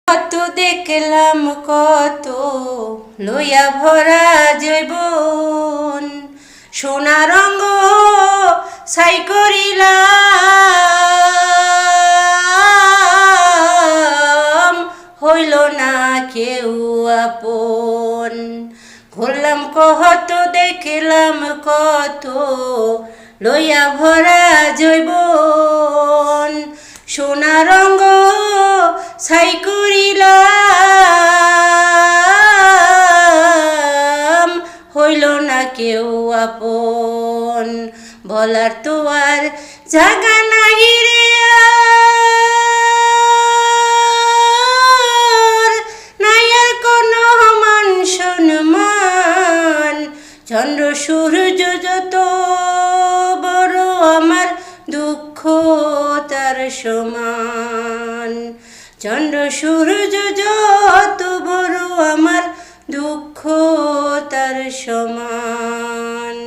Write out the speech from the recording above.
কত দেখলাম কত লইয়া ভরা জৈবন, সোনা রঙ ছাই করিলাম, হইল না কেউ আপন। ঘুরলাম কত দেখলাম কত লইয়া ভরা জৈবন, সোনা রঙ ছাই করিলাম, হইল না কেউ আপন। বলার তো আর জাগা নাহি রে আর, নাই আর কোনো মান সম্মান। চন্দ্র সূর্য যত বড় আমার দুঃখ তার সমান। চন্দ্র সূর্য যত বড় আমার দুঃখ তার সমান।